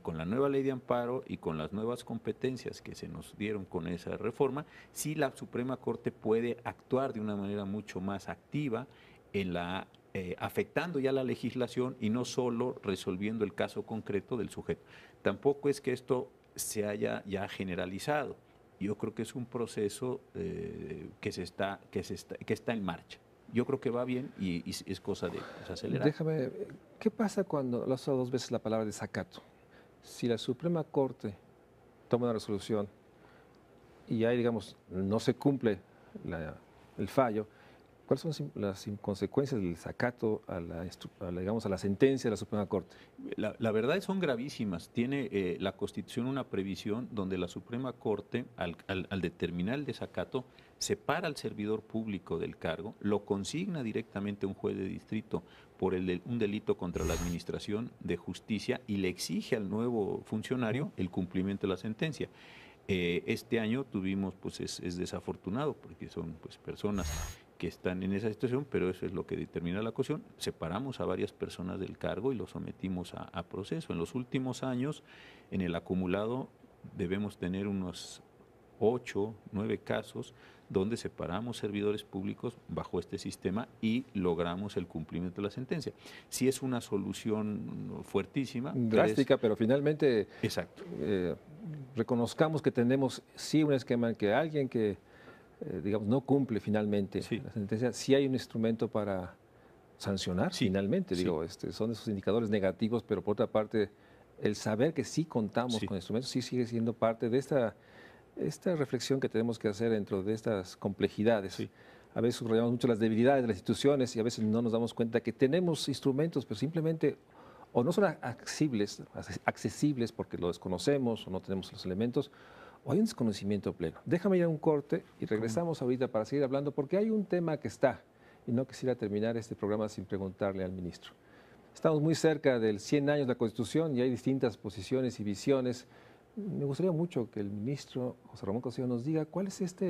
con la nueva ley de amparo y con las nuevas competencias que se nos dieron con esa reforma, sí la Suprema Corte puede actuar de una manera mucho más activa en afectando ya la legislación y no solo resolviendo el caso concreto del sujeto. Tampoco es que esto se haya ya generalizado. Yo creo que es un proceso que está en marcha. Yo creo que va bien y es cosa de acelerar. Déjame, ¿qué pasa cuando, lo has usado 2 veces la palabra desacato? Si la Suprema Corte toma una resolución y ahí, digamos, no se cumple el fallo, ¿cuáles son las consecuencias del desacato a la sentencia de la Suprema Corte? La verdad son gravísimas. Tiene la Constitución una previsión donde la Suprema Corte, al determinar el desacato, separa al servidor público del cargo, lo consigna directamente a un juez de distrito por un delito contra la administración de justicia y le exige al nuevo funcionario el cumplimiento de la sentencia. Este año tuvimos, pues es desafortunado porque son pues personas que están en esa situación, pero eso es lo que determina la Constitución. Separamos a varias personas del cargo y los sometimos a proceso. En los últimos años, en el acumulado, debemos tener unos 8, 9 casos donde separamos servidores públicos bajo este sistema y logramos el cumplimiento de la sentencia. Sí es una solución fuertísima. Drástica, pero finalmente reconozcamos que tenemos sí un esquema en que alguien que digamos, no cumple finalmente la sentencia, sí hay un instrumento para sancionar finalmente. Digo, son esos indicadores negativos, pero por otra parte, el saber que sí contamos con instrumentos sí sigue siendo parte de esta reflexión que tenemos que hacer dentro de estas complejidades. A veces subrayamos mucho las debilidades de las instituciones y a veces no nos damos cuenta que tenemos instrumentos, pero simplemente o no son accesibles porque lo desconocemos o no tenemos los elementos, o hay un desconocimiento pleno. Déjame ir a un corte y regresamos ahorita para seguir hablando, porque hay un tema que está, y no quisiera terminar este programa sin preguntarle al ministro. Estamos muy cerca del 100 años de la Constitución y hay distintas posiciones y visiones. Me gustaría mucho que el ministro José Ramón Cosío nos diga cuál es esta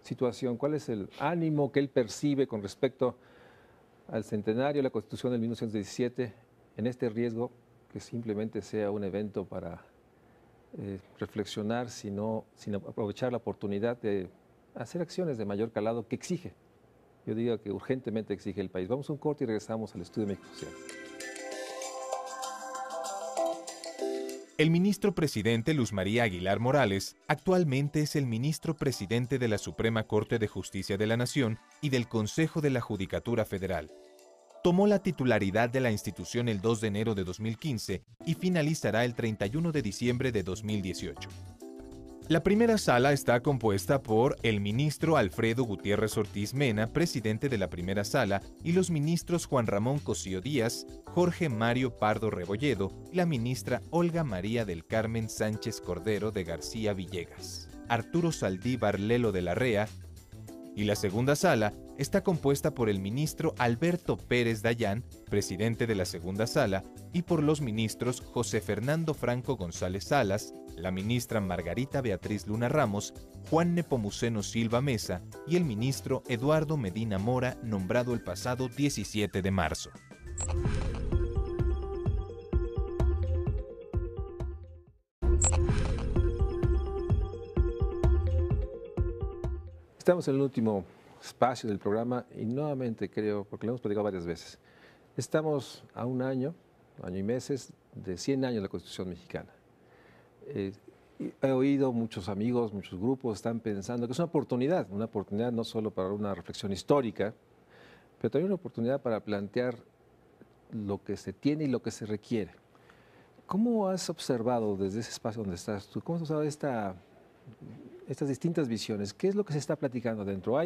situación, cuál es el ánimo que él percibe con respecto al centenario de la Constitución del 1917, en este riesgo que simplemente sea un evento para reflexionar, sin aprovechar la oportunidad de hacer acciones de mayor calado que exige, yo digo que urgentemente exige el país. Vamos a un corte y regresamos al Estudio México Social. El ministro presidente Luz María Aguilar Morales actualmente es el ministro presidente de la Suprema Corte de Justicia de la Nación y del Consejo de la Judicatura Federal. Tomó la titularidad de la institución el 2 de enero de 2015 y finalizará el 31 de diciembre de 2018. La primera sala está compuesta por el ministro Alfredo Gutiérrez Ortiz Mena, presidente de la primera sala, y los ministros Juan Ramón Cosío Díaz, Jorge Mario Pardo Rebolledo y la ministra Olga María del Carmen Sánchez Cordero de García Villegas, Arturo Saldívar Lelo de la Rea, y la segunda sala está compuesta por el ministro Alberto Pérez Dayán, presidente de la segunda sala, y por los ministros José Fernando Franco González Salas, la ministra Margarita Beatriz Luna Ramos, Juan Nepomuceno Silva Mesa y el ministro Eduardo Medina Mora, nombrado el pasado 17 de marzo. Estamos en el último espacio del programa y nuevamente creo, porque lo hemos platicado varias veces, estamos a un año y meses de 100 años de la Constitución mexicana. He oído muchos amigos, muchos grupos están pensando que es una oportunidad no solo para una reflexión histórica, pero también una oportunidad para plantear lo que se tiene y lo que se requiere. ¿Cómo has observado desde ese espacio donde estás tú? ¿Cómo has observado estas distintas visiones? ¿Qué es lo que se está platicando adentro?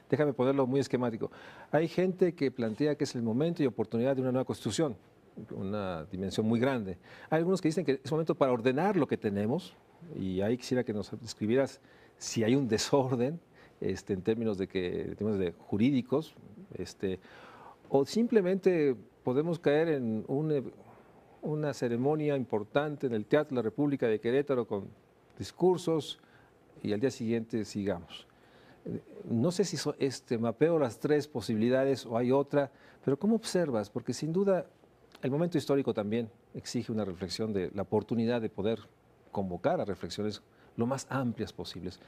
Déjame ponerlo muy esquemático, hay gente que plantea que es el momento y oportunidad de una nueva Constitución, una dimensión muy grande. Hay algunos que dicen que es momento para ordenar lo que tenemos, y ahí quisiera que nos describieras si hay un desorden en términos de jurídicos, o simplemente podemos caer en una ceremonia importante en el Teatro de la República de Querétaro con discursos y al día siguiente sigamos. No sé si mapeo las tres posibilidades o hay otra, pero ¿cómo observas? Porque sin duda el momento histórico también exige una reflexión de la oportunidad de poder convocar a reflexiones lo más amplias posibles.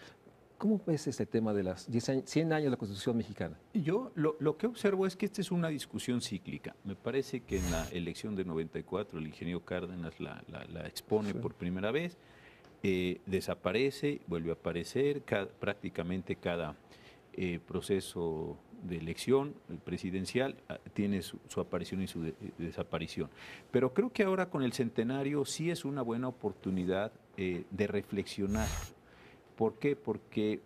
¿Cómo ves este tema de las 100 años de la Constitución mexicana? Yo lo que observo es que esta es una discusión cíclica. Me parece que en la elección de 94 el ingeniero Cárdenas la expone por primera vez, desaparece, vuelve a aparecer, prácticamente cada proceso de elección presidencial tiene su aparición y su desaparición. Pero creo que ahora con el centenario sí es una buena oportunidad de reflexionar. ¿Por qué? Porque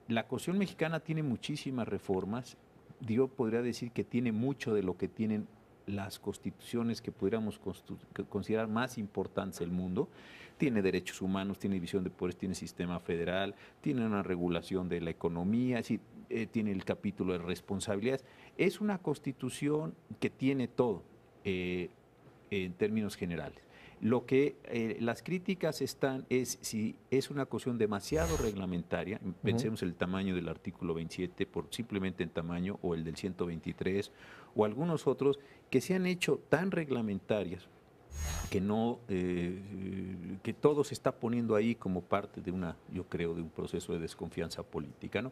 la Constitución mexicana tiene muchísimas reformas. Yo podría decir que tiene mucho de lo que tienen las constituciones que pudiéramos considerar más importantes del mundo. Tiene derechos humanos, tiene división de poderes, tiene sistema federal, tiene una regulación de la economía, tiene el capítulo de responsabilidades. Es una constitución que tiene todo en términos generales. Lo que las críticas están es si es una cuestión demasiado reglamentaria, pensemos el tamaño del artículo 27 por simplemente en tamaño, o el del 123, o algunos otros que se han hecho tan reglamentarias que que todo se está poniendo ahí como parte de yo creo, de un proceso de desconfianza política, ¿no?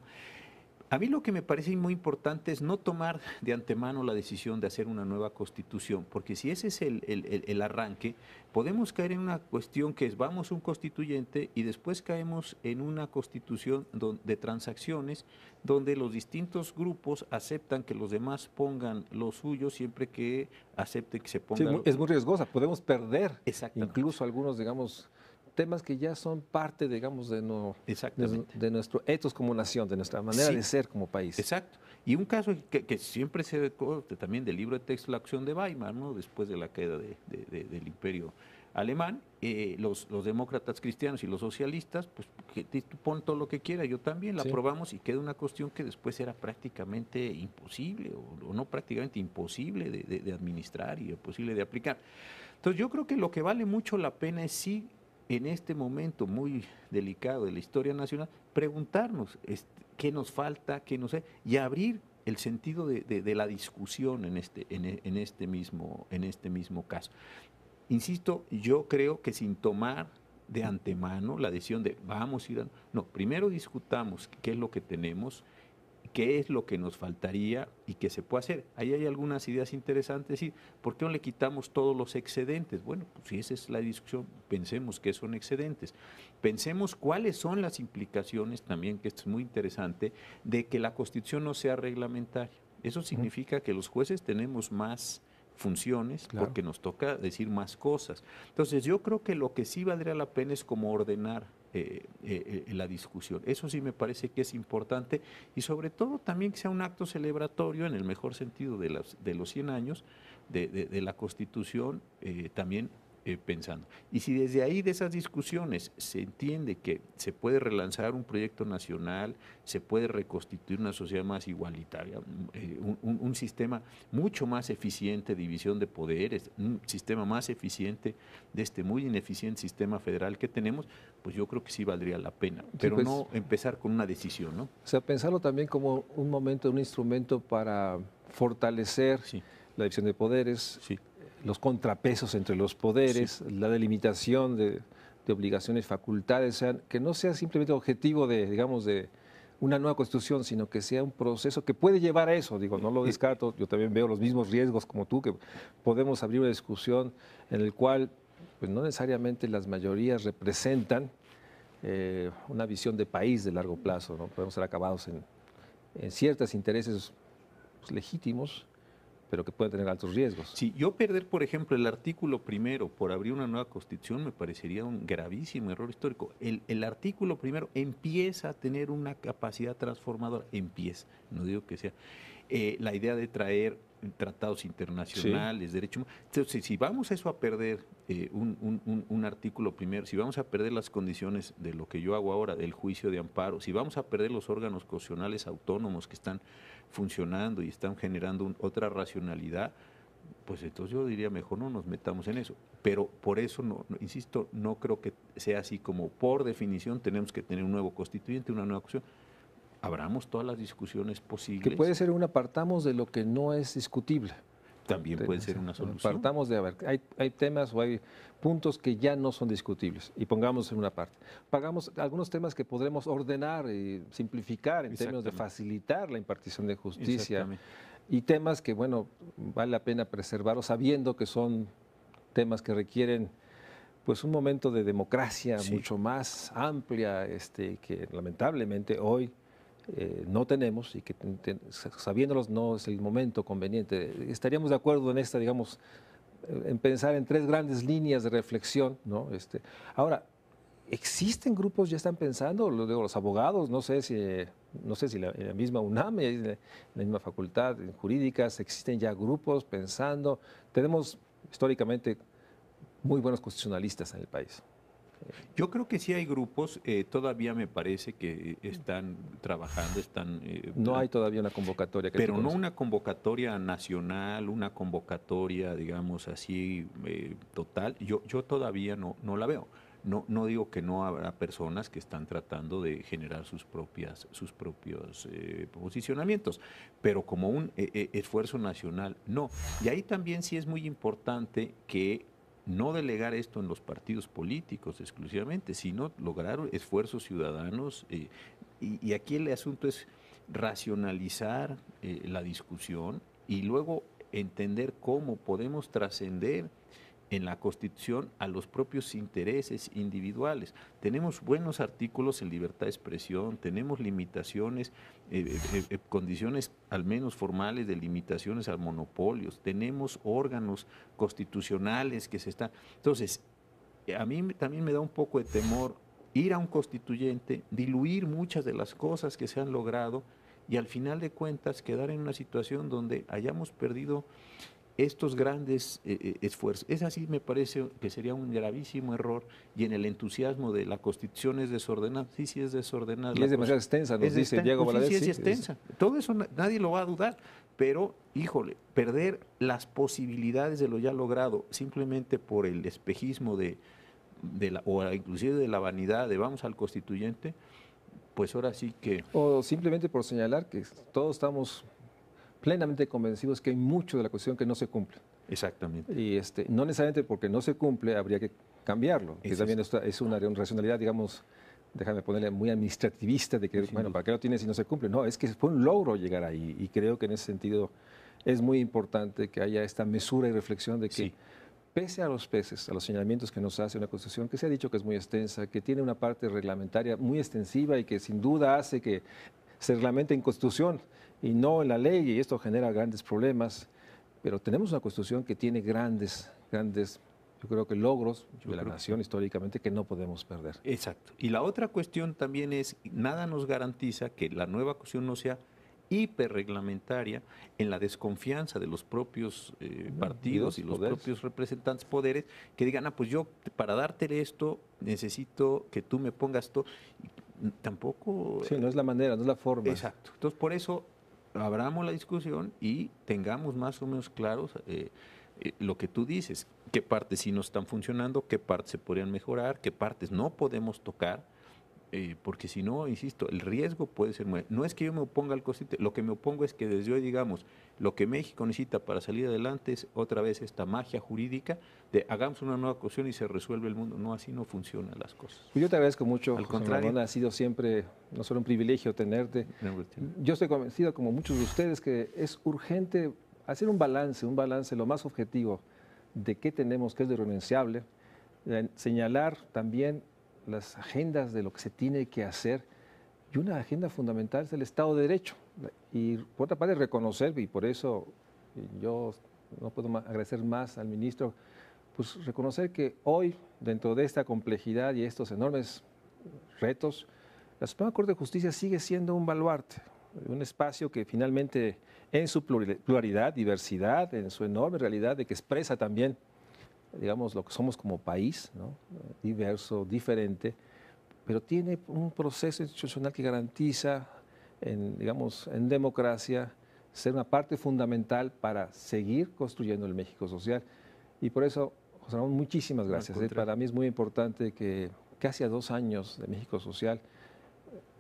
A mí lo que me parece muy importante es no tomar de antemano la decisión de hacer una nueva constitución, porque si ese es el arranque, podemos caer en una cuestión que es vamos a un constituyente y después caemos en una constitución de transacciones donde los distintos grupos aceptan que los demás pongan lo suyo siempre que acepten que se ponga. Sí, es muy riesgosa, podemos perder incluso algunos, digamos, temas que ya son parte, digamos, de nuestro etos como nación, de nuestra manera de ser como país. Exacto. Y un caso que siempre se recoge también del libro de texto La acción de Weimar, ¿no? Después de la caída del Imperio Alemán, los demócratas cristianos y los socialistas, pues que tú pon todo lo que quieras, yo también la aprobamos, y queda una cuestión que después era prácticamente imposible, o no prácticamente imposible de administrar y imposible de aplicar. Entonces yo creo que lo que vale mucho la pena es sí, en este momento muy delicado de la historia nacional, preguntarnos qué nos falta, qué no sé, y abrir el sentido de la discusión en este mismo caso. Insisto, yo creo que sin tomar de antemano la decisión de vamos a ir a... No, primero discutamos qué es lo que tenemos, qué es lo que nos faltaría y qué se puede hacer. Ahí hay algunas ideas interesantes. ¿Y por qué no le quitamos todos los excedentes? Bueno, pues si esa es la discusión, pensemos qué son excedentes. Pensemos cuáles son las implicaciones también, que esto es muy interesante, de que la Constitución no sea reglamentaria. Eso significa que los jueces tenemos más funciones, Claro. porque nos toca decir más cosas. Entonces yo creo que lo que sí valdría la pena es como ordenar la discusión. Eso sí me parece que es importante, y sobre todo también que sea un acto celebratorio en el mejor sentido de los 100 años de la Constitución, también pensando. Y si desde ahí, de esas discusiones, se entiende que se puede relanzar un proyecto nacional, se puede reconstituir una sociedad más igualitaria, un sistema mucho más eficiente de división de poderes, un sistema más eficiente de este muy ineficiente sistema federal que tenemos, pues yo creo que sí valdría la pena, pero pues, no empezar con una decisión, ¿no? O sea, pensarlo también como un momento, un instrumento para fortalecer Sí, la división de poderes, sí. los contrapesos entre los poderes, la delimitación de obligaciones, facultades, o sea, que no sea simplemente objetivo de, digamos, de una nueva constitución, sino que sea un proceso que puede llevar a eso. Digo, no lo descarto, yo también veo los mismos riesgos como tú, que podemos abrir una discusión en el cual pues, no necesariamente las mayorías representan una visión de país de largo plazo, ¿no? Podemos ser acabados en ciertos intereses pues, legítimos, pero que pueden tener altos riesgos. Si yo perder, por ejemplo, el artículo primero por abrir una nueva constitución, me parecería un gravísimo error histórico. El artículo primero empieza a tener una capacidad transformadora, empieza, no digo que sea. La idea de traer tratados internacionales, derecho humano. Entonces, si vamos a eso a perder un artículo primero, si vamos a perder las condiciones de lo que yo hago ahora, del juicio de amparo, si vamos a perder los órganos constitucionales autónomos que están funcionando y están generando otra racionalidad, pues entonces yo diría mejor no nos metamos en eso. Pero por eso, insisto, no creo que sea así como por definición tenemos que tener un nuevo constituyente, una nueva constitución. Abramos todas las discusiones posibles. Que puede ser apartamos de lo que no es discutible. También puede ser una solución. Partamos de, a ver, hay temas o hay puntos que ya no son discutibles y pongamos en una parte. Pagamos algunos temas que podremos ordenar y simplificar en términos de facilitar la impartición de justicia y temas que, bueno, vale la pena preservarlos sabiendo que son temas que requieren pues un momento de democracia mucho más amplia, que lamentablemente hoy no tenemos y que sabiéndolos no es el momento conveniente. Estaríamos de acuerdo en esta, digamos, en pensar en 3 grandes líneas de reflexión, ¿no? Ahora, ¿existen grupos ya están pensando? Los abogados, no sé si en la misma UNAM, en la misma facultad jurídicas, existen ya grupos pensando. Tenemos históricamente muy buenos constitucionalistas en el país. Yo creo que sí hay grupos, todavía me parece que están trabajando, no hay todavía una convocatoria. Pero no una convocatoria nacional, una convocatoria, digamos así, total. Yo todavía no la veo. No digo que no habrá personas que están tratando de generar sus propios posicionamientos, pero como un esfuerzo nacional, no. Y ahí también sí es muy importante que no delegar esto en los partidos políticos exclusivamente, sino lograr esfuerzos ciudadanos. Y aquí el asunto es racionalizar la discusión y luego entender cómo podemos trascender en la Constitución a los propios intereses individuales. Tenemos buenos artículos en libertad de expresión, tenemos limitaciones, condiciones al menos formales de limitaciones a monopolios, tenemos órganos constitucionales que se están... Entonces, a mí también me da un poco de temor ir a un constituyente, diluir muchas de las cosas que se han logrado y al final de cuentas quedar en una situación donde hayamos perdido estos grandes esfuerzos. Es así, me parece que sería un gravísimo error, y en el entusiasmo de la Constitución es desordenada. Sí es desordenada. Y es demasiado extensa, nos dice Diego Valadez. Sí, es extensa. Todo eso nadie lo va a dudar, pero, híjole, perder las posibilidades de lo ya logrado simplemente por el espejismo o inclusive de la vanidad de vamos al constituyente, pues ahora sí que... O simplemente por señalar que todos estamos plenamente convencidos que hay mucho de la Constitución que no se cumple. Exactamente. Y no necesariamente porque no se cumple habría que cambiarlo, que también es una racionalidad, digamos, déjame ponerle muy administrativista, de que, Sin bueno, duda. ¿para qué lo tienes si no se cumple? No, es que fue un logro llegar ahí y creo que en ese sentido es muy importante que haya esta mesura y reflexión de que Sí. pese a los señalamientos que nos hace una Constitución, que se ha dicho que es muy extensa, que tiene una parte reglamentaria muy extensiva y que sin duda hace que se reglamente en Constitución y no en la ley, y esto genera grandes problemas, pero tenemos una Constitución que tiene grandes, yo creo que logros de la nación históricamente que no podemos perder. Exacto. Y la otra cuestión también es, nada nos garantiza que la nueva Constitución no sea hiperreglamentaria en la desconfianza de los propios partidos y los propios representantes poderes que digan, pues yo para darte esto necesito que tú me pongas esto. Tampoco... Sí, no es la manera, no es la forma. Exacto. Entonces, por eso abramos la discusión y tengamos más o menos claros lo que tú dices, qué partes sí no están funcionando, qué partes se podrían mejorar, qué partes no podemos tocar, porque si no, insisto, el riesgo puede ser muy... No es que yo me oponga al constituyente, lo que me opongo es que desde hoy digamos, lo que México necesita para salir adelante es otra vez esta magia jurídica de hagamos una nueva constitución y se resuelve el mundo. No, así no funcionan las cosas. Yo te agradezco mucho, al José contrario. Ramón, ha sido siempre no solo un privilegio tenerte. Yo estoy convencido, como muchos de ustedes, que es urgente hacer un balance lo más objetivo de qué tenemos, qué es lo irrenunciable, señalar también las agendas de lo que se tiene que hacer, y una agenda fundamental es el Estado de Derecho. Y por otra parte reconocer, y por eso yo no puedo agradecer más al ministro, pues reconocer que hoy, dentro de esta complejidad y estos enormes retos, la Suprema Corte de Justicia sigue siendo un baluarte, un espacio que finalmente en su pluralidad, diversidad, en su enorme realidad de que expresa también, digamos, lo que somos como país, ¿no? Diverso, diferente, pero tiene un proceso institucional que garantiza, digamos, en democracia, ser una parte fundamental para seguir construyendo el México social. Y por eso, José Ramón, muchísimas gracias. Para mí es muy importante que casi a 2 años de México social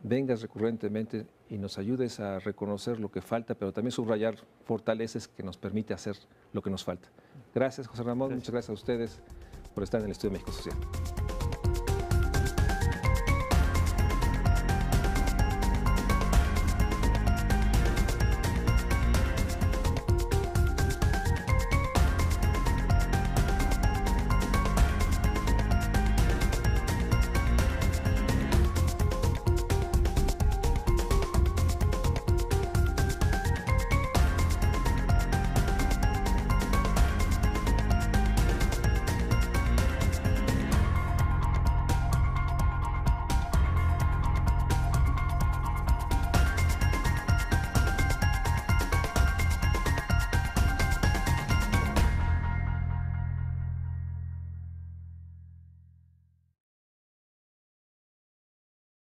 vengas recurrentemente y nos ayudes a reconocer lo que falta, pero también subrayar fortalezas que nos permite hacer lo que nos falta. Gracias, José Ramón. Muchas gracias a ustedes por estar en el Estudio de México Social.